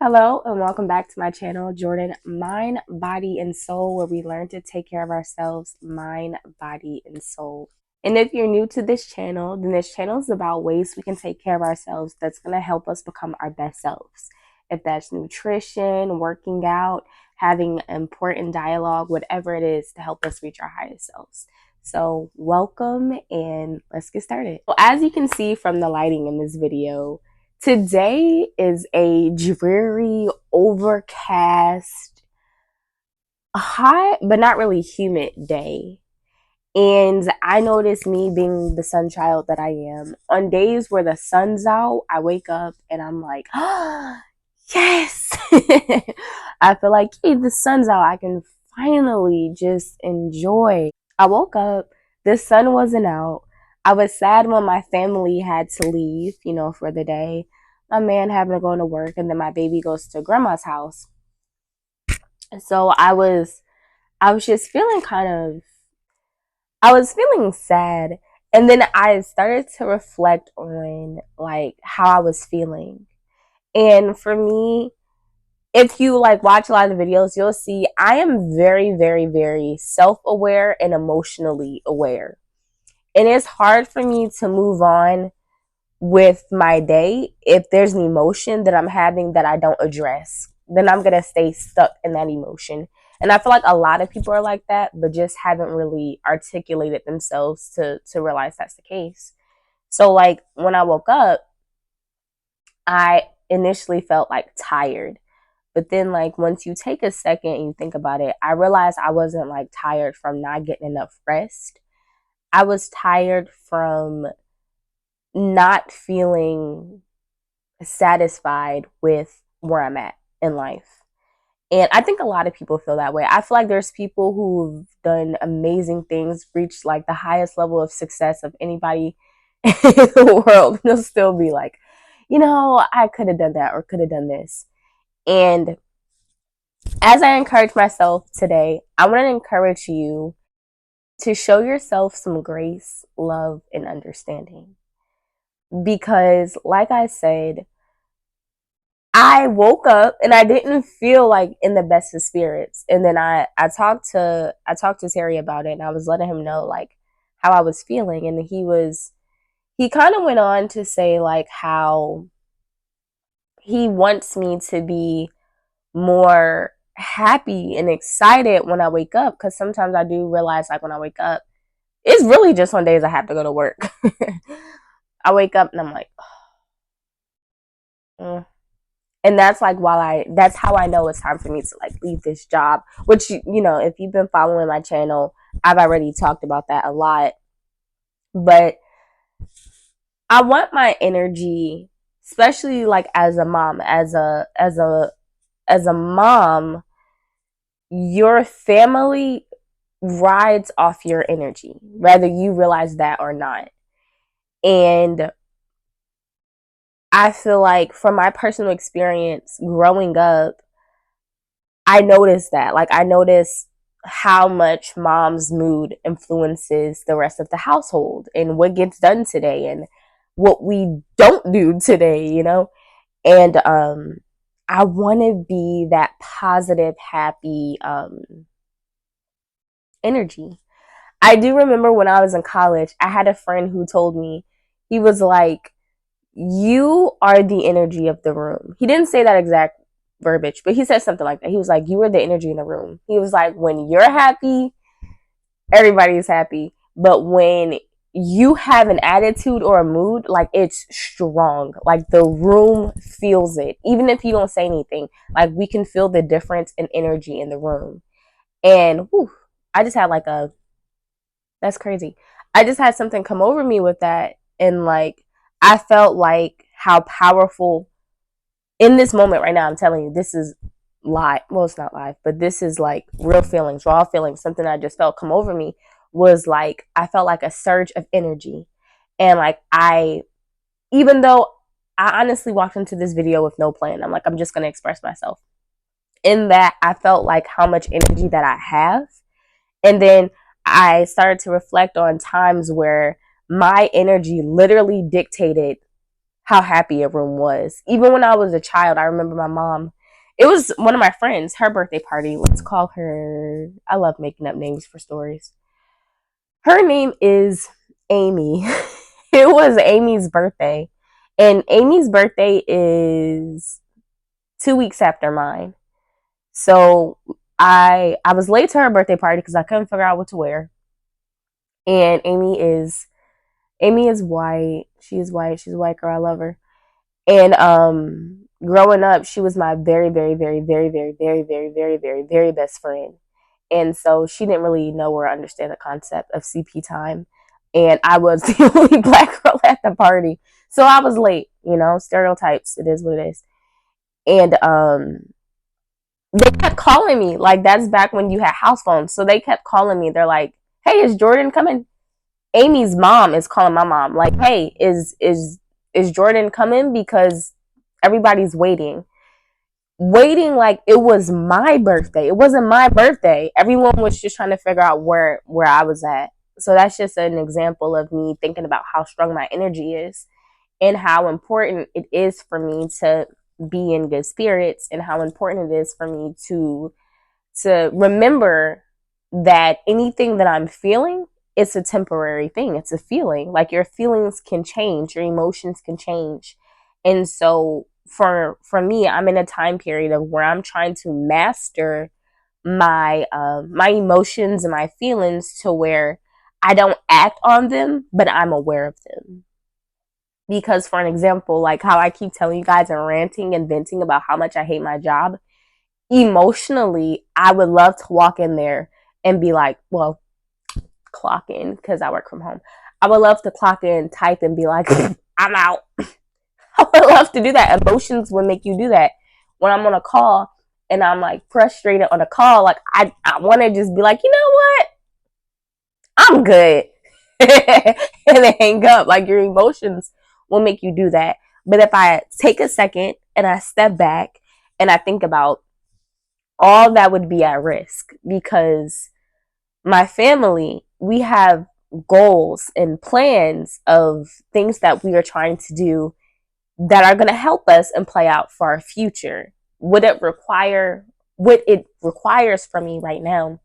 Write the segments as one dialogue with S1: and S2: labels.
S1: Hello and welcome back to my channel, Jordan Mind, Body, and Soul, where we learn to take care of ourselves, mind, body, and soul. And if you're new to this channel, then this channel is about ways we can take care of ourselves that's going to help us become our best selves. If that's nutrition, working out, having important dialogue, whatever it is to help us reach our highest selves. So welcome and let's get started. So as you can see from the lighting in this video, today is a dreary, overcast, hot, but not really humid day. And I notice, me being the sun child that I am, on days where the sun's out, I wake up and I'm like, oh, yes. I feel like, hey, the sun's out. I can finally just enjoy. I woke up, the sun wasn't out. I was sad when my family had to leave, for the day. My man having to go to work, and then my baby goes to grandma's house. So I was just feeling I was feeling sad. And then I started to reflect on like how I was feeling. And for me, if you like watch a lot of the videos, you'll see I am very, very, very self-aware and emotionally aware. And it's hard for me to move on with my day if there's an emotion that I'm having that I don't address. Then I'm going to stay stuck in that emotion. And I feel like a lot of people are like that, but just haven't really articulated themselves to realize that's the case. So like when I woke up, I initially felt like tired. But then like once you take a second and you think about it, I realized I wasn't like tired from not getting enough rest. I was tired from not feeling satisfied with where I'm at in life. And I think a lot of people feel that way. I feel like there's people who've done amazing things, reached like the highest level of success of anybody in the world. And they'll still be like, I could have done that or could have done this. And as I encourage myself today, I want to encourage you to show yourself some grace, love, and understanding. Because, like I said, I woke up and I didn't feel like in the best of spirits. And then I talked to Terry about it, and I was letting him know like how I was feeling. And he kind of went on to say like how he wants me to be more happy and excited when I wake up, because sometimes I do realize like when I wake up, it's really just on days I have to go to work. I wake up and I'm like, oh, and that's like that's how I know it's time for me to like leave this job, which if you've been following my channel, I've already talked about that a lot. But I want my energy, especially like as a mom, as a mom, your family rides off your energy, whether you realize that or not. And I feel like from my personal experience growing up, I noticed that. Like, I noticed how much mom's mood influences the rest of the household and what gets done today and what we don't do today. And I want to be that positive, happy energy. I do remember when I was in college, I had a friend who told me, he was like, you are the energy of the room. He didn't say that exact verbiage, but he said something like that. He was like, you are the energy in the room. He was like, when you're happy, everybody's happy. But when you have an attitude or a mood, like it's strong. Like the room feels it. Even if you don't say anything, like we can feel the difference in energy in the room. And whew, I just had like that's crazy. I just had something come over me with that. And like, I felt like how powerful in this moment right now. I'm telling you, this is live. Well, it's not live, but this is like real feelings, raw feelings. Something I just felt come over me was like, I felt like a surge of energy. And like, even though I honestly walked into this video with no plan, I'm like, I'm just going to express myself. In that, I felt like how much energy that I have. And then I started to reflect on times where my energy literally dictated how happy a room was. Even when I was a child, I remember my mom, it was one of my friends, her birthday party. Let's call her, I love making up names for stories. Her name is Amy. It was Amy's birthday. And Amy's birthday is 2 weeks after mine. So I was late to her birthday party because I couldn't figure out what to wear. And Amy is white. She is white. She's a white girl. I love her. And growing up, she was my very, very, very, very, very, very, very, very, very, very best friend. And so she didn't really know or understand the concept of CP time. And I was the only black girl at the party. So I was late, stereotypes. It is what it is. And they kept calling me. Like, that's back when you had house phones. So they kept calling me. They're like, hey, is Jordan coming? Amy's mom is calling my mom. Like, hey, is Jordan coming? Because everybody's waiting. Waiting like it was my birthday. It wasn't my birthday. Everyone was just trying to figure out where I was at. So that's just an example of me thinking about how strong my energy is and how important it is for me to be in good spirits and how important it is for me to remember that anything that I'm feeling, it's a temporary thing. It's a feeling. Like, your feelings can change, your emotions can change. And so for me, I'm in a time period of where I'm trying to master my emotions and my feelings to where I don't act on them, but I'm aware of them. Because, for an example, like how I keep telling you guys and ranting and venting about how much I hate my job, emotionally, I would love to walk in there and be like, well, clock in because I work from home. I would love to clock in, type, and be like, I'm out. I would love to do that. Emotions would make you do that. When I'm on a call and I'm like frustrated on a call, like I want to just be like, you know what? I'm good. And then hang up. Like, your emotions will make you do that. But if I take a second and I step back and I think about all that would be at risk, because my family, we have goals and plans of things that we are trying to do that are going to help us and play out for our future. What it requires from me right now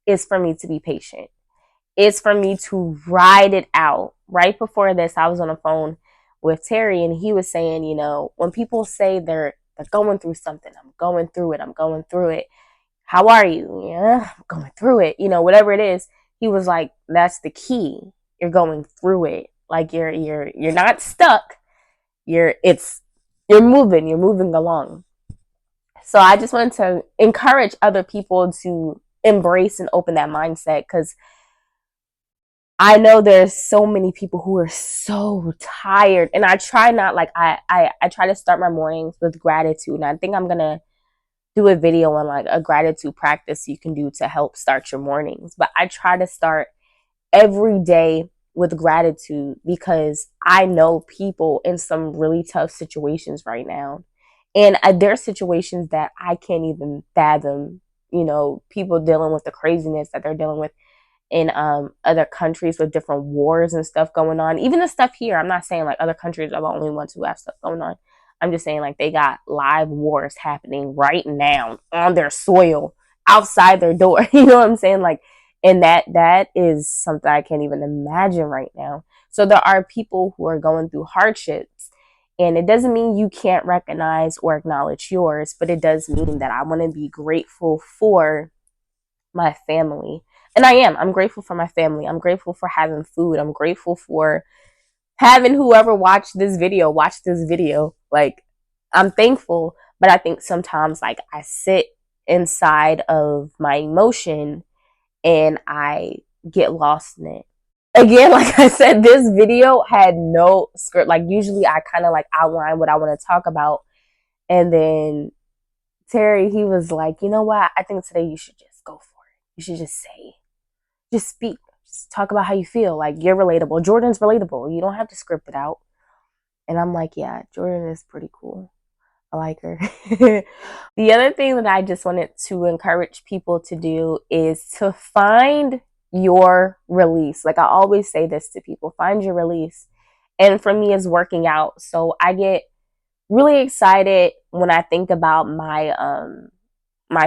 S1: is for me to be patient. It's for me to ride it out. Right before this, I was on the phone with Terry, and he was saying, when people say they're going through something, I'm going through it. I'm going through it. How are you? Yeah, I'm going through it. Whatever it is. He was like, that's the key. You're going through it. Like, you're not stuck. You're moving. You're moving along. So I just wanted to encourage other people to embrace and open that mindset, because I know there's so many people who are so tired, and I try not, like, I try to start my mornings with gratitude, and I think I'm gonna do a video on like a gratitude practice you can do to help start your mornings. But I try to start every day with gratitude, because I know people in some really tough situations right now, and there are situations that I can't even fathom. People dealing with the craziness that they're dealing with in other countries with different wars and stuff going on. Even the stuff here, I'm not saying like other countries are the only ones who have stuff going on. I'm just saying, like, they got live wars happening right now on their soil, outside their door. You know what I'm saying? Like, and that is something I can't even imagine right now. So there are people who are going through hardships, and it doesn't mean you can't recognize or acknowledge yours, but it does mean that I want to be grateful for my family. And I am. I'm grateful for my family. I'm grateful for having food. I'm grateful for having whoever watch this video. Like, I'm thankful, but I think sometimes, like, I sit inside of my emotion and I get lost in it. Again, like I said, this video had no script. Like, usually I kind of like outline what I want to talk about, and then Terry, he was like, you know what? I think today you should just go for it. You should just speak. Just talk about how you feel. Like, you're relatable. Jordan's relatable. You don't have to script it out. And I'm like, yeah, Jordan is pretty cool. I like her. The other thing that I just wanted to encourage people to do is to find your release. Like, I always say this to people, find your release. And for me, it's working out. So I get really excited when I think about my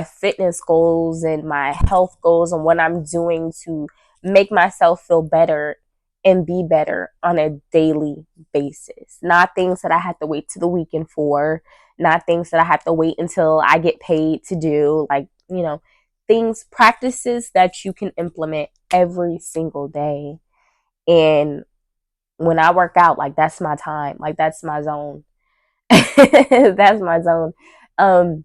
S1: fitness goals and my health goals and what I'm doing to make myself feel better and be better on a daily basis. Not things that I have to wait to the weekend for, not things that I have to wait until I get paid to do, like, things, practices that you can implement every single day. And when I work out, like, that's my time, like, that's my zone. That's my zone. Um,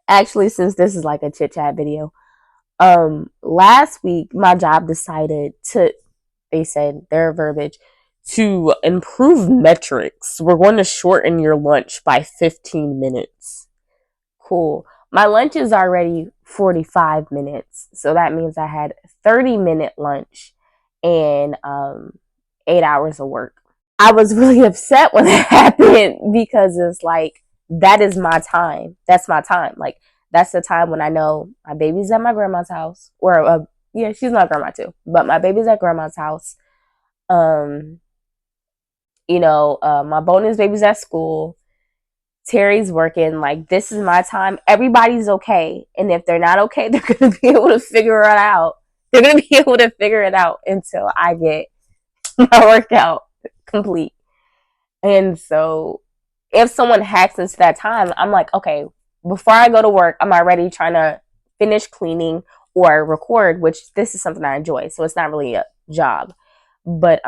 S1: Actually, since this is like a chit chat video, last week my job decided to, they said their verbiage, to improve metrics, we're going to shorten your lunch by 15 minutes. Cool. My lunch is already 45 minutes, so that means I had 30-minute lunch and 8 hours of work. I was really upset when it happened because it's like, that is my time. That's my time. Like, that's the time when I know my baby's at my grandma's house, or yeah, she's not grandma too, but my baby's at grandma's house. Um, my bonus baby's at school. Terry's working. Like, this is my time. Everybody's okay, and if they're not okay, they're gonna be able to figure it out. They're gonna be able to figure it out until I get my workout complete. And so if someone hacks into that time, I'm like, okay, before I go to work, I'm already trying to finish cleaning or record, which this is something I enjoy. So it's not really a job. But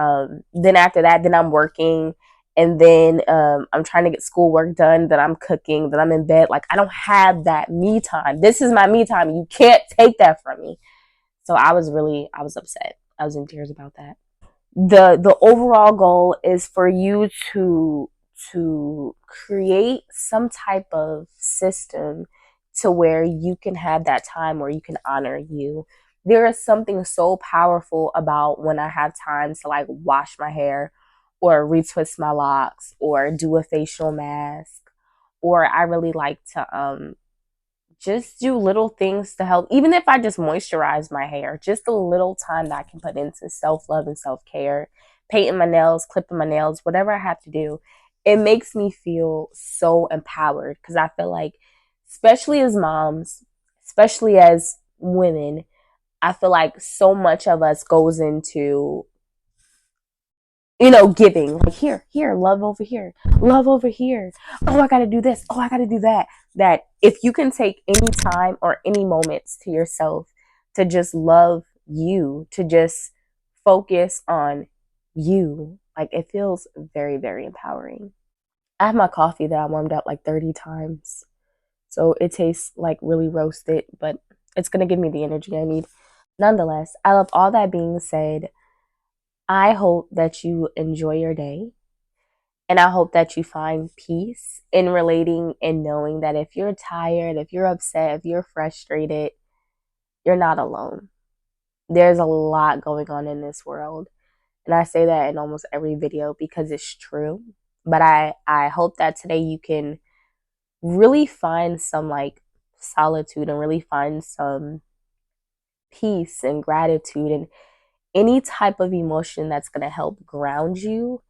S1: then after that, then I'm working, and then I'm trying to get schoolwork done, then I'm cooking, then I'm in bed. Like, I don't have that me time. This is my me time. You can't take that from me. So I was upset. I was in tears about that. The overall goal is for you to create some type of system to where you can have that time where you can honor you. There is something so powerful about when I have time to, like, wash my hair or retwist my locks or do a facial mask, or I really like to just do little things to help. Even if I just moisturize my hair, just a little time that I can put into self love and self care, painting my nails, clipping my nails, whatever I have to do, it makes me feel so empowered, because I feel like, especially as moms, especially as women, I feel like so much of us goes into, giving, like, here, love over here, love over here. Oh, I got to do this. Oh, I got to do that. That if you can take any time or any moments to yourself to just love you, to just focus on you, like, it feels very, very empowering. I have my coffee that I warmed up like 30 times. So it tastes like really roasted, but it's going to give me the energy I need. Nonetheless, I love all that being said. I hope that you enjoy your day. And I hope that you find peace in relating and knowing that if you're tired, if you're upset, if you're frustrated, you're not alone. There's a lot going on in this world. And I say that in almost every video because it's true. But I hope that today you can really find some, like, solitude, and really find some peace and gratitude and any type of emotion that's going to help ground you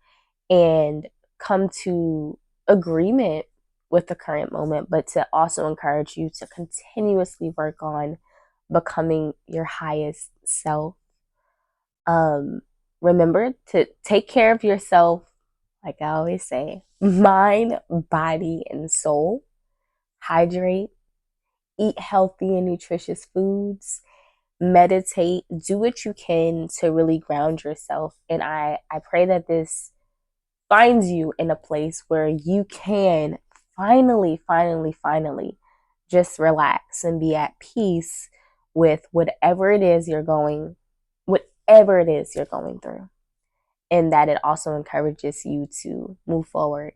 S1: and come to agreement with the current moment, but to also encourage you to continuously work on becoming your highest self. Remember to take care of yourself, like I always say, mind, body, and soul. Hydrate, eat healthy and nutritious foods, meditate, do what you can to really ground yourself. And I pray that this finds you in a place where you can finally just relax and be at peace with whatever it is you're going through. And that it also encourages you to move forward.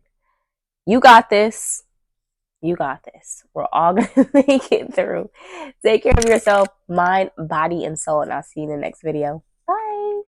S1: You got this. You got this. We're all going to make it through. Take care of yourself, mind, body, and soul. And I'll see you in the next video.